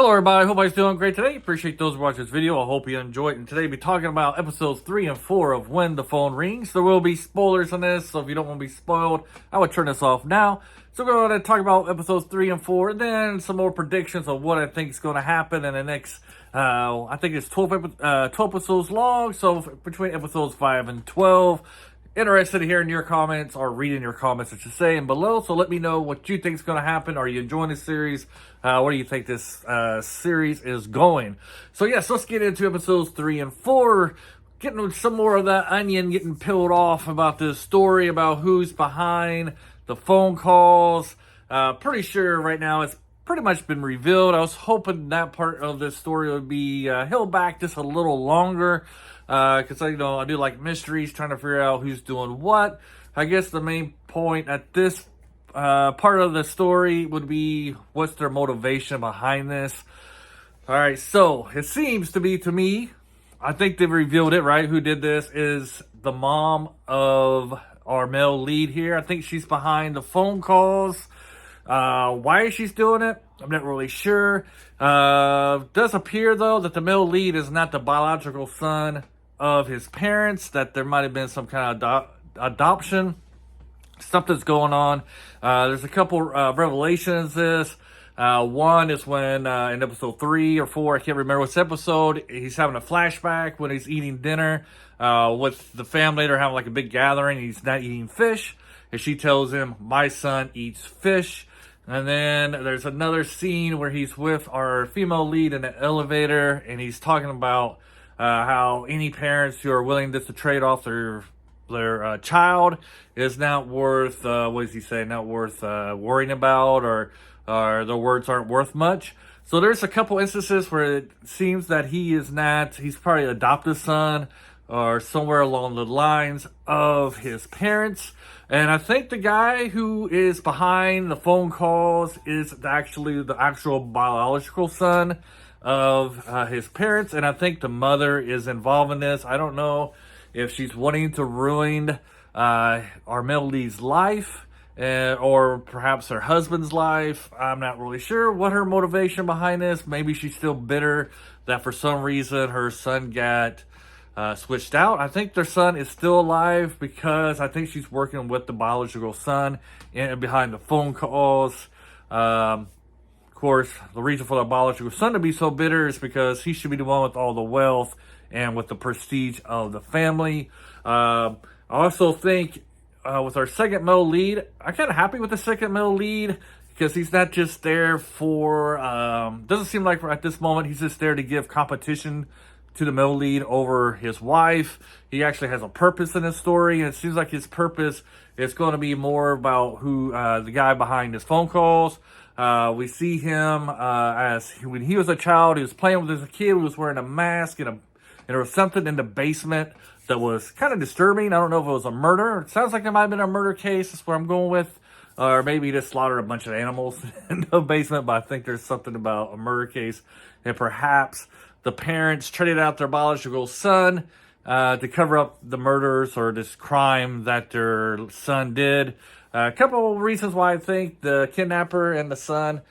Hello everybody, hope everybody's doing great today. Appreciate those who watch this video. I hope you enjoy it. And today we'll be talking about episodes 3 and 4 of When the Phone Rings. There will be spoilers on this, so if you don't want to be spoiled, I would turn this off now. So we're going to talk about episodes 3 and 4, and then some more predictions of what I think is going to happen in the next, I think it's 12 episodes long, so between episodes 5 and 12. Interested in hearing your comments or reading your comments, I should say, and below. So let me know what you think is going to happen. Are you enjoying this series? Where do you think this series is going? So yes, let's get into episodes 3 and 4. Getting some more of that onion getting peeled off about this story, about who's behind the phone calls. Pretty sure right now it's pretty much been revealed. I was hoping that part of this story would be held back just a little longer. Because I do like mysteries, trying to figure out who's doing what. I guess the main point at this part of the story would be what's their motivation behind this. All right, so it seems to be, to me, I think they've revealed it, right? Who did this is the mom of our male lead here. I think she's behind the phone calls. Why she's doing it, I'm not really sure. Does appear, though, that the male lead is not the biological son of his parents, that there might have been some kind of adoption. Something's going on. There's a couple revelations this. One is when in episode 3 or 4, I can't remember which episode, he's having a flashback when he's eating dinner with the family. They're having like a big gathering. He's not eating fish. And she tells him, my son eats fish. And then there's another scene where he's with our female lead in the elevator, and he's talking about how any parents who are willing just to trade off their child is not worth, what does he say, not worth worrying about, or their words aren't worth much. So there's a couple instances where it seems that he's probably adopted son or somewhere along the lines of his parents. And I think the guy who is behind the phone calls is actually the actual biological son of his parents. And I think the mother is involved in this. I don't know if she's wanting to ruin our Melody's life or perhaps her husband's life. I'm not really sure what her motivation behind this. Maybe she's still bitter that for some reason her son got switched out. I think their son is still alive because I think she's working with the biological son and behind the phone calls. Of course, the reason for the biological son to be so bitter is because he should be the one with all the wealth and with the prestige of the family. I also think with our second male lead, I'm kind of happy with the second male lead because he's not just there for, doesn't seem like at this moment he's just there to give competition to the male lead over his wife. He actually has a purpose in his story, and it seems like his purpose is going to be more about who the guy behind his phone calls. We see him as when he was a child, he was playing with his kid, he was wearing a mask, and there was something in the basement that was kind of disturbing. I don't know if it was a murder. It sounds like it might have been a murder case. That's what I'm going with. Or maybe he just slaughtered a bunch of animals in the basement, but I think there's something about a murder case. And perhaps the parents traded out their biological son to cover up the murders or this crime that their son did. A couple of reasons why I think the kidnapper and the son,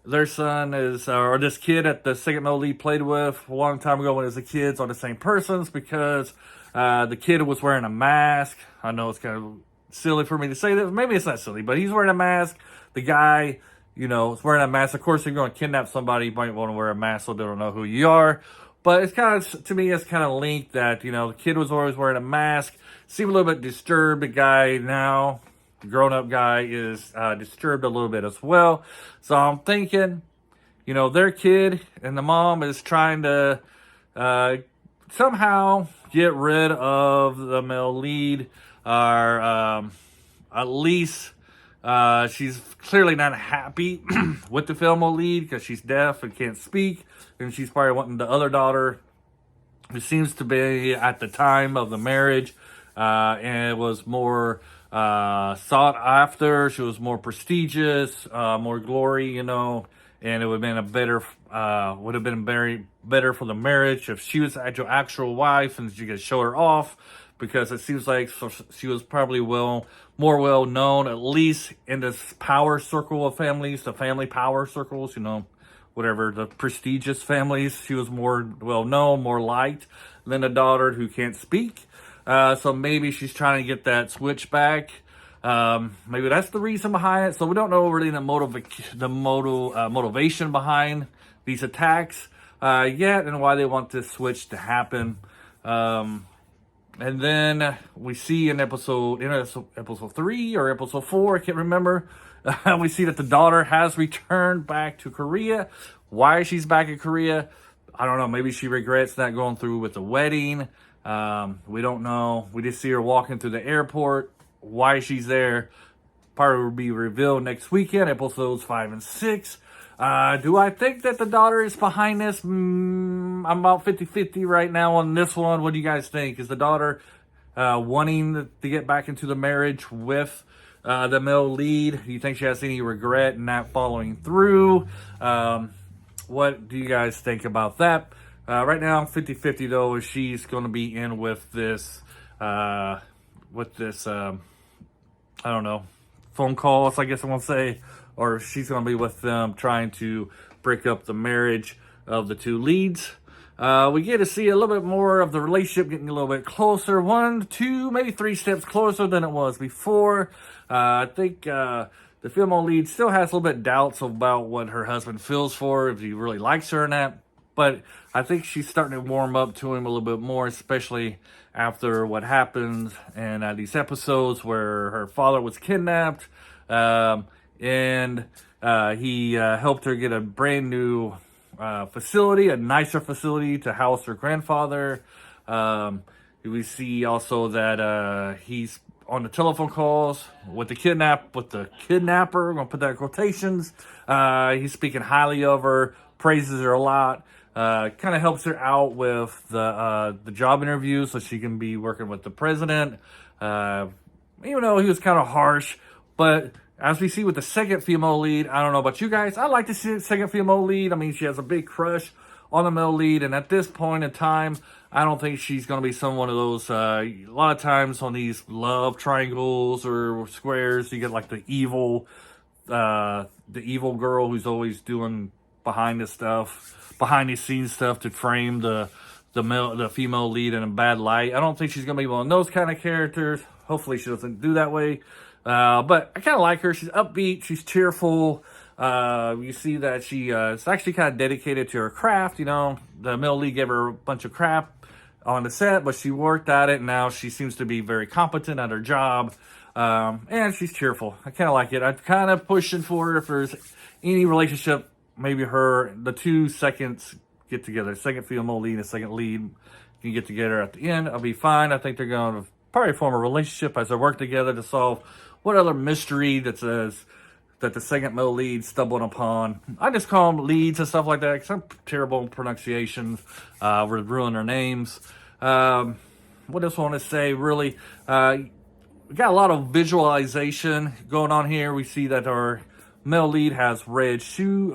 their son is, or this kid that the second male lead played with a long time ago when it was the kids, are the same persons, because the kid was wearing a mask. I know it's kind of silly for me to say that. Maybe it's not silly, but he's wearing a mask. The guy, is wearing a mask. Of course, if you're going to kidnap somebody, you might want to wear a mask so they don't know who you are. But it's kind of, to me, it's kind of linked that, the kid was always wearing a mask. Seemed a little bit disturbed. The guy now, the grown-up guy, is disturbed a little bit as well. So I'm thinking, their kid and the mom is trying to somehow get rid of the male lead, or at least she's clearly not happy with the female lead because she's deaf and can't speak, and she's probably wanting the other daughter, who seems to be at the time of the marriage, and it was more sought after. She was more prestigious, more glory, and it would have been very better for the marriage if she was your actual wife and you could show her off. because it seems like she was probably more well known, at least in this power circle of families, the family power circles, whatever, the prestigious families. She was more well known, more liked than a daughter who can't speak. So maybe she's trying to get that switch back. Maybe that's the reason behind it. So we don't know really the motivation behind these attacks yet, and why they want this switch to happen. And then we see in episode 3 or episode 4, I can't remember. We see that the daughter has returned back to Korea. Why she's back in Korea, I don't know. Maybe she regrets not going through with the wedding. We don't know. We just see her walking through the airport. Why she's there, part will be revealed next weekend, episodes 5 and 6. Do I think that the daughter is behind this? I'm about 50-50 right now on this one. What do you guys think? Is the daughter wanting to get back into the marriage with the male lead? Do you think she has any regret in not following through? What do you guys think about that? Right now, I'm 50-50 though. She's going to be in with this, I don't know, phone calls, I guess I want to say, or she's going to be with them trying to break up the marriage of the two leads. We get to see a little bit more of the relationship getting a little bit closer, 1, 2, maybe 3 steps closer than it was before. I think the female lead still has a little bit doubts about what her husband feels for her, if he really likes her or not. But I think she's starting to warm up to him a little bit more, especially after what happened in these episodes where her father was kidnapped. And he helped her get a brand new facility, a nicer facility to house her grandfather. We see also that he's on the telephone calls with the kidnapper. I'm gonna put that in quotations. He's speaking highly of her, praises her a lot. Kind of helps her out with the job interview so she can be working with the president. Even though he was kind of harsh, but as we see with the second female lead, I don't know about you guys, I like to see the second female lead. I mean, she has a big crush on the male lead, and at this point in time, I don't think she's going to be someone of those, a lot of times on these love triangles or squares, you get like the evil girl who's always doing behind the scenes stuff to frame the female lead in a bad light. I don't think she's going to be one of those kind of characters. Hopefully she doesn't do that way. But I kind of like her. She's upbeat. She's cheerful. You see that she is actually kind of dedicated to her craft. The male lead gave her a bunch of crap on the set, but she worked at it. And now she seems to be very competent at her job. And she's cheerful. I kind of like it. I'm kind of pushing for her if there's any relationship. Maybe the 2 seconds get together. Second female lead and a second lead can get together at the end. I'll be fine. I think they're going to probably form a relationship as they work together to solve what other mystery that says that the second male lead stumbled upon. I just call them leads and stuff like that because I'm terrible in pronunciations. We're ruining their names. What else I want to say, really? We got a lot of visualization going on here. We see that our male lead has red soles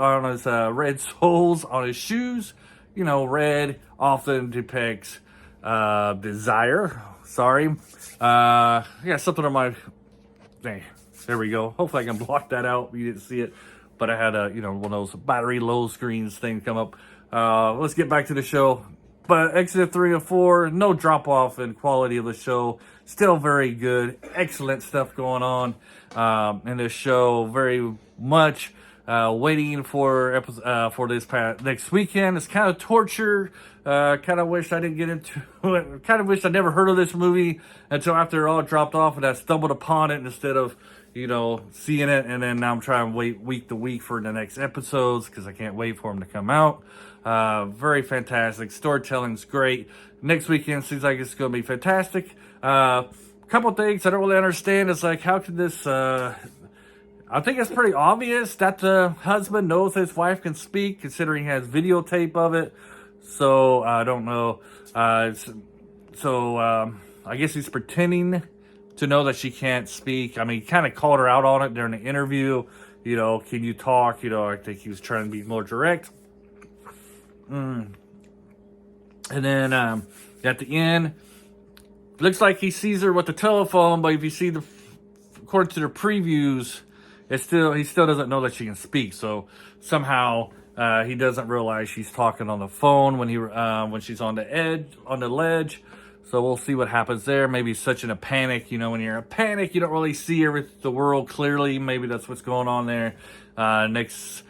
on his shoes. Red often depicts desire. Sorry. I got something on my... Hey, there we go. Hopefully I can block that out. You didn't see it. But I had one of those battery low screens things come up. Let's get back to the show. But Exodus 3 and 4, no drop off in quality of the show. Still very good. Excellent stuff going on in this show. Very much waiting for this next weekend. It's kind of torture. Kind of wish I didn't get into it. Kind of wish I never heard of this movie until after it all dropped off and I stumbled upon it instead of, seeing it. And then now I'm trying to wait week to week for the next episodes because I can't wait for them to come out. Very fantastic. Storytelling's great. Next weekend seems like it's going to be fantastic. Couple things I don't really understand is like, how could this... I think it's pretty obvious that the husband knows his wife can speak, considering he has videotape of it. So, I don't know. I guess he's pretending to know that she can't speak. I mean, he kind of called her out on it during the interview. Can you talk? I think he was trying to be more direct. And then at the end, looks like he sees her with the telephone, but if you see according to the previews, he still doesn't know that she can speak. So somehow he doesn't realize she's talking on the phone when she's on the ledge. So we'll see what happens there. Maybe he's such in a panic. When you're in a panic, you don't really see the world clearly. Maybe that's what's going on there. Next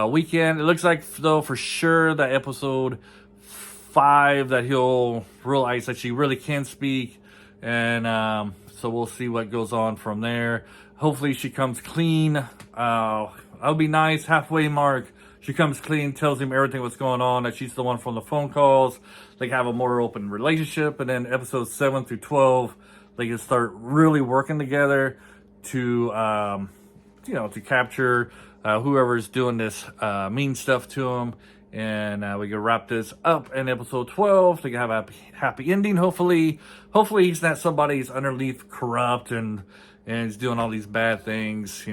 weekend, it looks like though for sure that episode 5 that he'll realize that she really can speak, and so we'll see what goes on from there. Hopefully she comes clean. That'll be nice. Halfway mark, she comes clean, tells him everything what's going on, that she's the one from the phone calls. They have a more open relationship, and then episodes 7 through 12, they can start really working together to to capture whoever's doing this mean stuff to him. And we can wrap this up in episode 12. They can have a happy ending, hopefully. Hopefully he's not somebody who's underneath corrupt and he's doing all these bad things,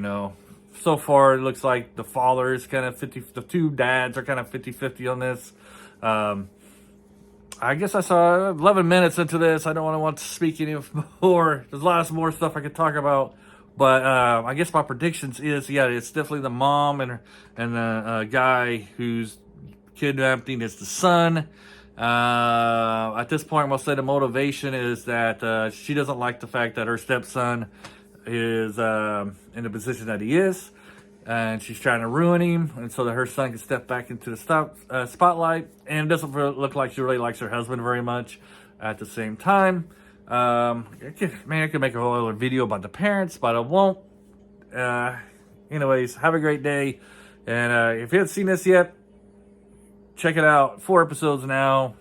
So far, it looks like the father is kind of 50, the two dads are kind of 50-50 on this. I guess I saw 11 minutes into this. I don't want to speak any more. There's lots more stuff I could talk about. But I guess my predictions is, it's definitely the mom and the guy who's kidnapping is the son. At this point, I'm going to say the motivation is that she doesn't like the fact that her stepson is in the position that he is, and she's trying to ruin him, and so that her son can step back into the spotlight. And it doesn't look like she really likes her husband very much at the same time. I could make a whole other video about the parents, but I won't. Anyways, have a great day, and if you haven't seen this yet, check it out. 4 episodes now.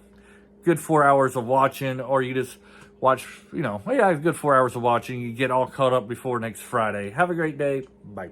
Good 4 hours of watching, or you just watch, good 4 hours of watching. You get all caught up before next Friday. Have a great day. Bye.